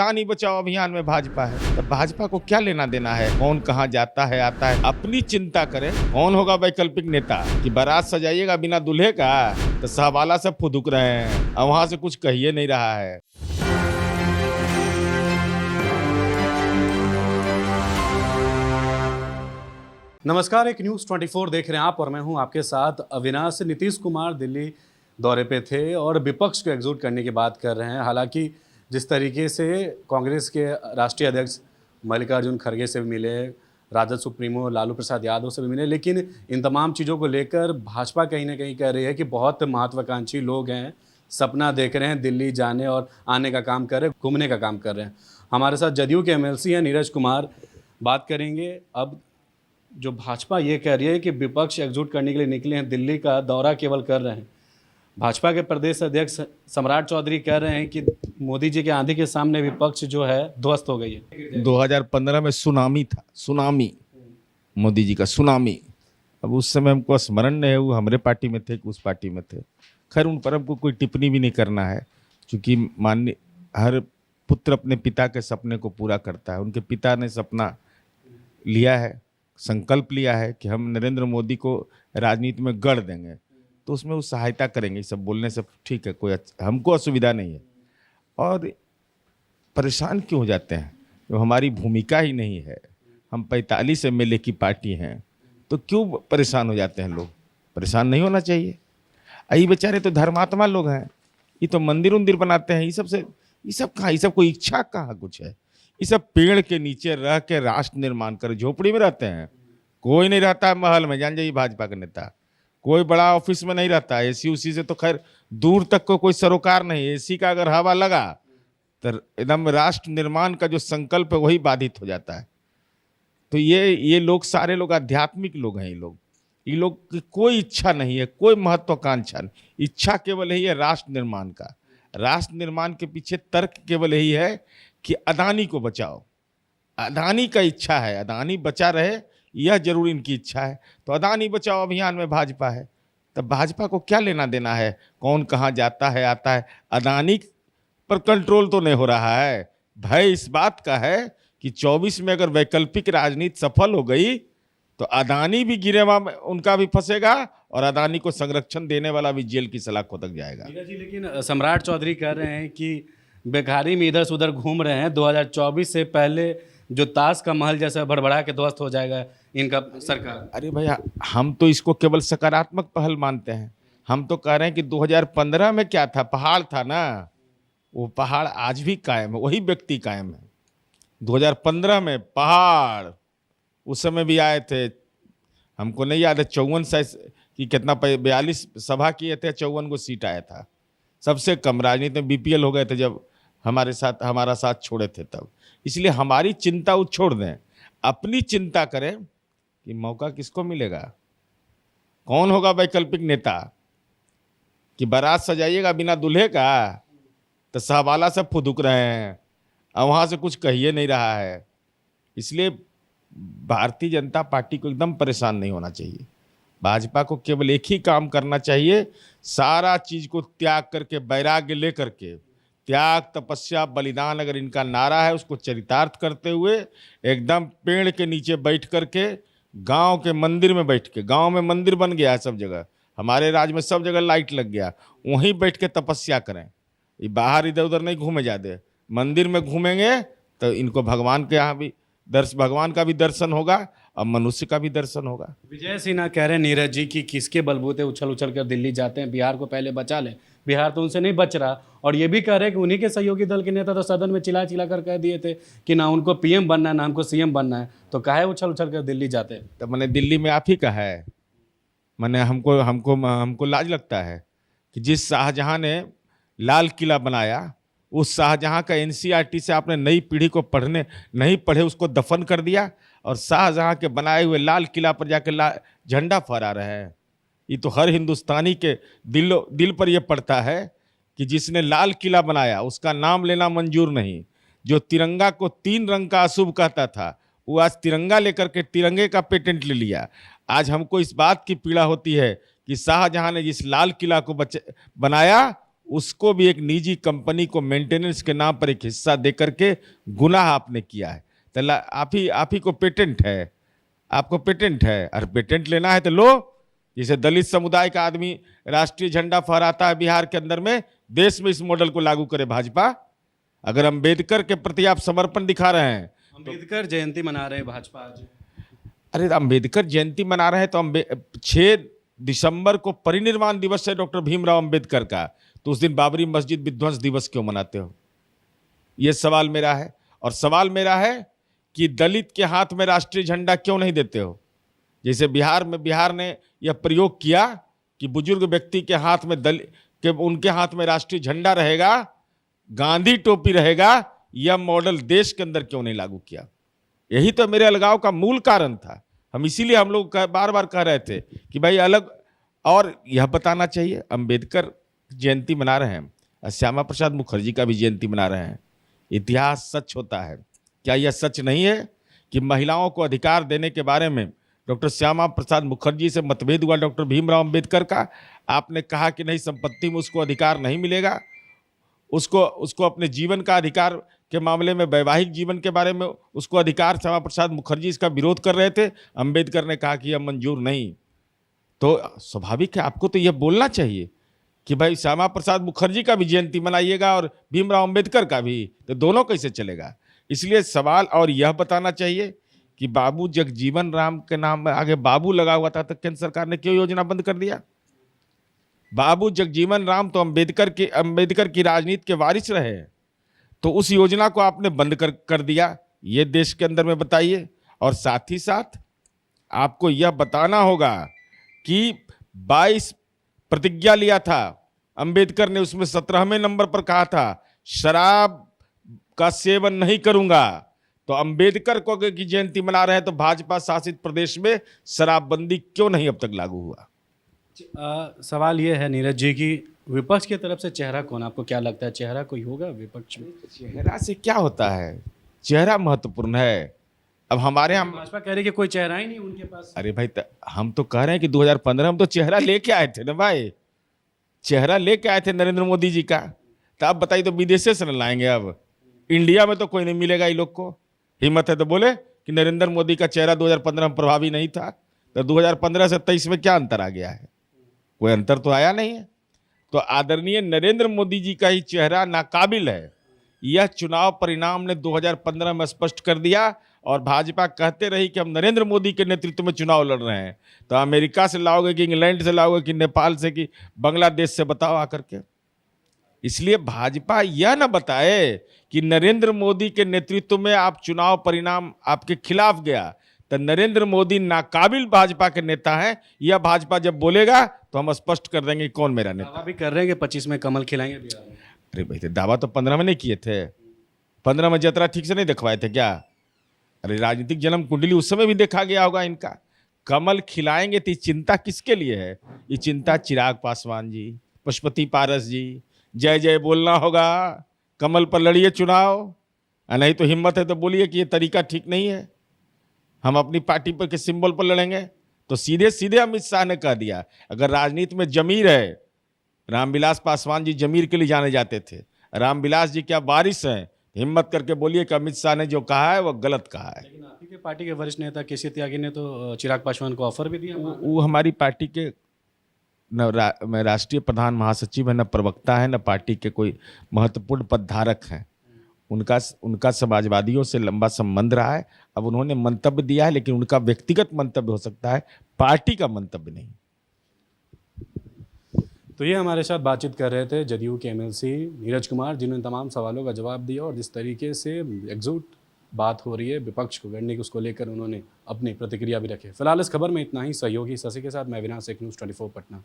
अदानी बचाओ अभियान में भाजपा है। तो भाजपा को क्या लेना देना है कौन कहाँ जाता है आता है, अपनी चिंता करे। कौन होगा वैकल्पिक नेता कि बारात सजाइएगा बिना दूल्हे का, तो सहवाला सब फुदुक रहे हैं और वहां से कुछ कहिए नहीं रहा है। नमस्कार, एक न्यूज़ 24 देख रहे हैं आप और मैं हूं आपके साथ अविनाश। नीतीश कुमार दिल्ली दौरे पे थे और विपक्ष को एकजुट करने की बात कर रहे हैं। हालांकि जिस तरीके से कांग्रेस के राष्ट्रीय अध्यक्ष मल्लिकार्जुन खड़गे से भी मिले, राजद सुप्रीमो लालू प्रसाद यादव से भी मिले, लेकिन इन तमाम चीज़ों को लेकर भाजपा कहीं ना कहीं कह रही है कि बहुत महत्वाकांक्षी लोग हैं, सपना देख रहे हैं, दिल्ली जाने और आने का काम कर रहे हैं, घूमने का काम कर रहे हैं। हमारे साथ जदयू के एमएलसी हैं नीरज कुमार, बात करेंगे। अब जो भाजपा ये कह रही है कि विपक्ष एकजुट करने के लिए निकले हैं, दिल्ली का दौरा केवल कर रहे हैं। भाजपा के प्रदेश अध्यक्ष सम्राट चौधरी कह रहे हैं कि मोदी जी के आंधी के सामने विपक्ष जो है ध्वस्त हो गई है। 2015 में सुनामी था, सुनामी, मोदी जी का सुनामी। अब उस समय हमको स्मरण नहीं है वो हमारे पार्टी में थे कि उस पार्टी में थे। खैर उन पर हमको कोई टिप्पणी भी नहीं करना है, क्योंकि माननीय हर पुत्र अपने पिता के सपने को पूरा करता है। उनके पिता ने सपना लिया है, संकल्प लिया है कि हम नरेंद्र मोदी को राजनीति में गढ़ देंगे, तो उसमें वो सहायता करेंगे। ये सब बोलने से ठीक है, कोई हमको असुविधा नहीं है। और परेशान क्यों हो जाते हैं, जो हमारी भूमिका ही नहीं है। हम 45 एमएलए की पार्टी हैं, तो क्यों परेशान हो जाते हैं लोग। परेशान नहीं होना चाहिए। ये बेचारे तो धर्मात्मा लोग हैं, ये तो मंदिर उंदिर बनाते हैं। ये सब कहाँ, ये सब कोई इच्छा कहाँ कुछ है। ये सब पेड़ के नीचे रह के राष्ट्र निर्माण कर, झोपड़ी में रहते हैं। कोई नहीं रहता है महल में, जान जाइए भाजपा का नेता। कोई बड़ा ऑफिस में नहीं रहता है। एसी उसी से तो खैर दूर तक को कोई सरोकार नहीं। एसी का अगर हवा लगा तो एकदम राष्ट्र निर्माण का जो संकल्प है वही बाधित हो जाता है। तो ये लोग, सारे लोग आध्यात्मिक लोग हैं। ये लोग की कोई इच्छा नहीं है, कोई महत्वाकांक्षा नहीं। इच्छा केवल यही है राष्ट्र निर्माण का। राष्ट्र निर्माण के पीछे तर्क केवल यही है कि अदानी को बचाओ। अदानी का इच्छा है, अदानी बचा रहे, यह जरूर इनकी इच्छा है। तो अदानी बचाओ अभियान में भाजपा है। तब भाजपा को क्या लेना देना है कौन कहाँ जाता है आता है। अदानी पर कंट्रोल तो नहीं हो रहा है। भय इस बात का है कि 24 में अगर वैकल्पिक राजनीति सफल हो गई तो अदानी भी गिरेवा में उनका भी फंसेगा और अदानी को संरक्षण देने वाला भी जेल की सलाखों तक जाएगा। जी, लेकिन सम्राट चौधरी कह रहे हैं कि बेकारी में इधर से उधर घूम रहे हैं। 2024 से पहले जो ताश का महल जैसा भड़बड़ा के ध्वस्त हो जाएगा इनका सरकार। अरे भैया, हम तो इसको केवल सकारात्मक पहल मानते हैं। हम तो कह रहे हैं कि 2015 में क्या था, पहाड़ था ना, वो पहाड़ आज भी कायम है, वही व्यक्ति कायम है। 2015 में पहाड़, उस समय भी आए थे, हमको नहीं याद है 54 की कितना 42 सभा किए थे, 54 को सीट आया था। सबसे कम राजनीति में बीपीएल हो गए थे जब हमारा साथ छोड़े थे तब। इसलिए हमारी चिंता वो छोड़ दें, अपनी चिंता करें कि मौका किसको मिलेगा, कौन होगा वैकल्पिक नेता कि बारात सजाइएगा बिना दूल्हे का, तो सहवाला सब फुदुक रहे हैं और वहाँ से कुछ कहिए नहीं रहा है। इसलिए भारतीय जनता पार्टी को एकदम परेशान नहीं होना चाहिए। भाजपा को केवल एक ही काम करना चाहिए, सारा चीज को त्याग करके, वैराग्य लेकर के, त्याग तपस्या बलिदान अगर इनका नारा है, उसको चरितार्थ करते हुए एकदम पेड़ के नीचे बैठ करके, गांव के मंदिर में बैठ के, गांव में मंदिर बन गया है सब जगह, हमारे राज्य में सब जगह लाइट लग गया, वहीं बैठ के तपस्या करें। ये बाहर इधर उधर नहीं घूमे जाते, मंदिर में घूमेंगे तो इनको भगवान के यहाँ भी भगवान का भी दर्शन होगा और मनुष्य का भी दर्शन होगा। विजय सिन्हा कह रहे हैं नीरज जी की किसके बलबूते उछल उछल कर दिल्ली जाते हैं, बिहार को पहले बचा लें। बिहार तो उनसे नहीं बच रहा। और ये भी कह रहे हैं कि उन्हीं के सहयोगी दल के नेता तो सदन में चिल्ला चिल्ला कर कह दिए थे कि ना उनको पीएम बनना है ना हमको सीएम बनना है, तो काहे उछल उछल कर दिल्ली जाते हैं। तो मैंने दिल्ली में आप ही कहा है, मैंने हमको लाज लगता है कि जिस शाहजहां ने लाल किला बनाया, उस शाहजहां का एनसीईआरटी से आपने नई पीढ़ी को पढ़ने नहीं पढ़े, उसको दफन कर दिया और शाहजहां के बनाए हुए लाल किला पर जाकर झंडा फहरा रहे हैं। ये तो हर हिंदुस्तानी के दिल पर यह पड़ता है कि जिसने लाल किला बनाया उसका नाम लेना मंजूर नहीं। जो तिरंगा को 3 रंग का अशुभ कहता था, वो आज तिरंगा लेकर के तिरंगे का पेटेंट ले लिया। आज हमको इस बात की पीड़ा होती है कि शाहजहां ने जिस लाल किला को बनाया उसको भी एक निजी कंपनी को मेंटेनेंस के नाम पर एक हिस्सा दे करके गुनाह आपने किया है। तो आप ही को पेटेंट है, आपको पेटेंट है, और पेटेंट लेना है तो लो। जैसे दलित समुदाय का आदमी राष्ट्रीय झंडा फहराता है बिहार के अंदर में, देश में इस मॉडल को लागू करे भाजपा। अगर अंबेडकर के प्रति आप समर्पण दिखा रहे हैं, अंबेडकर जयंती मना रहे हैं भाजपा आज। अरे अंबेडकर जयंती मना रहे हैं तो 6 दिसंबर को परिनिर्वाण दिवस है डॉक्टर भीमराव अंबेडकर का, तो उस दिन बाबरी मस्जिद विध्वंस दिवस क्यों मनाते हो? ये सवाल मेरा है। और सवाल मेरा है कि दलित के हाथ में राष्ट्रीय झंडा क्यों नहीं देते हो? जैसे बिहार ने यह प्रयोग किया कि बुजुर्ग व्यक्ति के हाथ में उनके हाथ में राष्ट्रीय झंडा रहेगा, गांधी टोपी रहेगा, यह मॉडल देश के अंदर क्यों नहीं लागू किया? यही तो मेरे अलगाव का मूल कारण था। हम इसीलिए हम लोग बार बार कह रहे थे कि भाई अलग, और यह बताना चाहिए अंबेडकर जयंती मना रहे हैं, श्यामा प्रसाद मुखर्जी का भी जयंती मना रहे हैं। इतिहास सच होता है, क्या यह सच नहीं है कि महिलाओं को अधिकार देने के बारे में डॉक्टर श्यामा प्रसाद मुखर्जी से मतभेद हुआ डॉक्टर भीमराव अंबेडकर का? आपने कहा कि नहीं, संपत्ति में उसको अधिकार नहीं मिलेगा, उसको अपने जीवन का अधिकार के मामले में, वैवाहिक जीवन के बारे में उसको अधिकार, श्यामा प्रसाद मुखर्जी इसका विरोध कर रहे थे। अंबेडकर ने कहा कि यह मंजूर नहीं। तो स्वाभाविक है आपको तो यह बोलना चाहिए कि भाई श्यामा प्रसाद मुखर्जी का भी जयंती मनाइएगा और भीमराव अंबेडकर का भी, तो दोनों कैसे चलेगा? इसलिए सवाल और यह बताना चाहिए कि बाबू जगजीवन राम के नाम में आगे बाबू लगा हुआ था, तो केंद्र सरकार ने क्यों योजना बंद कर दिया? बाबू जगजीवन राम तो अंबेडकर की राजनीति के वारिस रहे, तो उस योजना को आपने बंद कर दिया, ये देश के अंदर में बताइए। और साथ ही साथ आपको यह बताना होगा कि 22 प्रतिज्ञा लिया था अंबेडकर ने, उसमें 17वें नंबर पर कहा था शराब का सेवन नहीं करूंगा। तो अंबेडकर को की जयंती मना रहे हैं, तो भाजपा शासित प्रदेश में शराबबंदी क्यों नहीं अब तक लागू हुआ? सवाल ये है नीरज जी की विपक्ष की तरफ से चेहरा कौन, आपको क्या लगता है चेहरा कोई होगा विपक्ष में? चेहरा से क्या होता है? चेहरा महत्वपूर्ण है। अब हमारे यहाँ भाजपा कह रही है कि कोई चेहरा ही नहीं उनके पास। अरे भाई, हम तो कह रहे हैं कि 2015 हम तो चेहरा लेके आए थे ना भाई, चेहरा लेके आए थे नरेंद्र मोदी जी का। तो आप बताइए, तो विदेश से न लाएंगे? अब इंडिया में तो कोई नहीं मिलेगा ये लोग को। हिम्मत है तो बोले कि नरेंद्र मोदी का चेहरा 2015 में प्रभावी नहीं था, तो 2015 से 23 में क्या अंतर आ गया है? कोई अंतर तो आया नहीं है। तो आदरणीय नरेंद्र मोदी जी का ही चेहरा नाकाबिल है, यह चुनाव परिणाम ने 2015 में स्पष्ट कर दिया। और भाजपा कहते रही कि हम नरेंद्र मोदी के नेतृत्व में चुनाव लड़ रहे हैं, तो अमेरिका से लाओगे कि इंग्लैंड से लाओगे कि नेपाल से कि बांग्लादेश से, बताओ आकर के। इसलिए भाजपा यह न बताए कि नरेंद्र मोदी के नेतृत्व में आप चुनाव परिणाम आपके खिलाफ गया, तो नरेंद्र मोदी नाकाबिल भाजपा के नेता हैं। यह भाजपा जब बोलेगा तो हम स्पष्ट कर देंगे कौन मेरा नेता। दावा भी कर रहे हैं कि 25 में कमल खिलाएंगे बिहार में। अरे भाई, दावा तो 15 में नहीं किए थे, 15 में यात्रा ठीक से नहीं दिखवाए थे क्या? अरे राजनीतिक जन्म कुंडली उस समय भी देखा गया होगा इनका। कमल खिलाएंगे तो चिंता किसके लिए है? ये चिंता चिराग पासवान जी, पशुपति पारस जी, जय जय बोलना होगा, कमल पर लड़िए चुनाव। नहीं तो हिम्मत है तो बोलिए कि ये तरीका ठीक नहीं है, हम अपनी पार्टी पर के सिंबल पर लड़ेंगे। तो सीधे सीधे अमित शाह ने कह दिया, अगर राजनीति में जमीर है, रामविलास पासवान जी जमीर के लिए जाने जाते थे, रामविलास जी क्या बारिश हैं? हिम्मत करके बोलिए कि अमित शाह ने जो कहा है वो गलत कहा है। लेकिन आप ही के पार्टी के वरिष्ठ नेता केसी त्यागी ने तो चिराग पासवान को ऑफर भी दिया। वो हमारी पार्टी के न राष्ट्रीय प्रधान महासचिव है, न प्रवक्ता है, न पार्टी के कोई महत्वपूर्ण पदधारक हैं। उनका समाजवादियों से लंबा संबंध रहा है। अब उन्होंने मंतव्य दिया है, लेकिन उनका व्यक्तिगत मंतव्य हो सकता है, पार्टी का मंतव्य नहीं। तो ये हमारे साथ बातचीत कर रहे थे जदयू के एमएलसी नीरज कुमार, जिन्होंने तमाम सवालों का जवाब दिया और जिस तरीके से एकजुट बात हो रही है विपक्ष को गढ़ने की, उसको लेकर उन्होंने अपनी प्रतिक्रिया भी रखे। फिलहाल इस खबर में इतना ही। सहयोगी शशि के साथ मैं अविनाश, एक न्यूज़ 24 पटना।